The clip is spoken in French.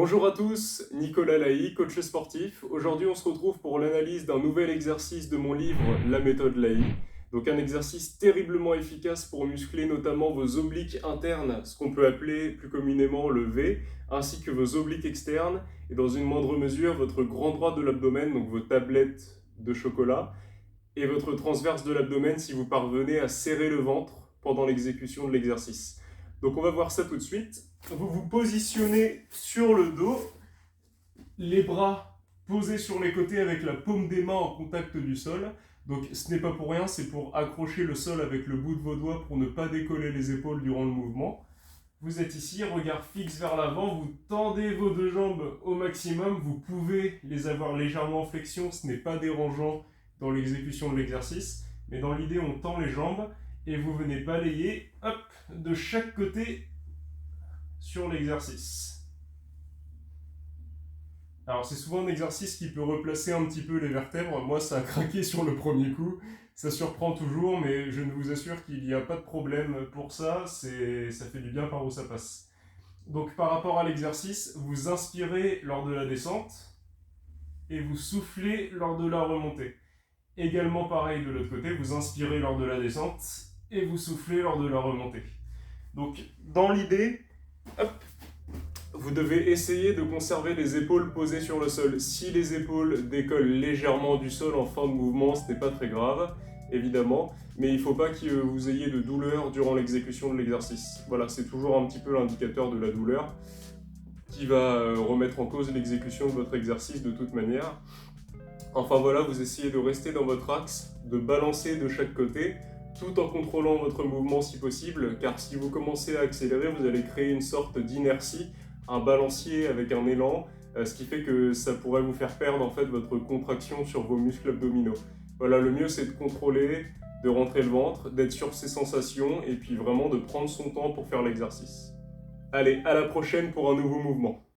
Bonjour à tous, Nicolas Laï, coach sportif. Aujourd'hui, on se retrouve pour l'analyse d'un nouvel exercice de mon livre La méthode Laï. Donc un exercice terriblement efficace pour muscler notamment vos obliques internes, ce qu'on peut appeler plus communément le V, ainsi que vos obliques externes et dans une moindre mesure votre grand droit de l'abdomen, donc vos tablettes de chocolat, et votre transverse de l'abdomen si vous parvenez à serrer le ventre pendant l'exécution de l'exercice. Donc on va voir ça tout de suite. Vous vous positionnez sur le dos, les bras posés sur les côtés avec la paume des mains en contact du sol. Donc ce n'est pas pour rien, c'est pour accrocher le sol avec le bout de vos doigts pour ne pas décoller les épaules durant le mouvement. Vous êtes ici, regard fixe vers l'avant, vous tendez vos deux jambes au maximum, vous pouvez les avoir légèrement en flexion, ce n'est pas dérangeant dans l'exécution de l'exercice, mais dans l'idée on tend les jambes et vous venez balayer hop, de chaque côté sur l'exercice. Alors c'est souvent un exercice qui peut replacer un petit peu les vertèbres, moi ça a craqué sur le premier coup, ça surprend toujours, mais je ne vous assure qu'il n'y a pas de problème pour ça, ça fait du bien par où ça passe. Donc par rapport à l'exercice, vous inspirez lors de la descente et vous soufflez lors de la remontée. Également pareil de l'autre côté, vous inspirez lors de la descente et vous soufflez lors de la remontée. Donc dans l'idée, hop, vous devez essayer de conserver les épaules posées sur le sol. Si les épaules décollent légèrement du sol en fin de mouvement, ce n'est pas très grave, évidemment, mais il ne faut pas que vous ayez de douleur durant l'exécution de l'exercice. Voilà, c'est toujours un petit peu l'indicateur de la douleur qui va remettre en cause l'exécution de votre exercice de toute manière. Enfin voilà, vous essayez de rester dans votre axe, de balancer de chaque côté, tout en contrôlant votre mouvement si possible, car si vous commencez à accélérer, vous allez créer une sorte d'inertie, un balancier avec un élan, ce qui fait que ça pourrait vous faire perdre en fait votre contraction sur vos muscles abdominaux. Voilà, le mieux c'est de contrôler, de rentrer le ventre, d'être sur ses sensations et puis vraiment de prendre son temps pour faire l'exercice. Allez, à la prochaine pour un nouveau mouvement.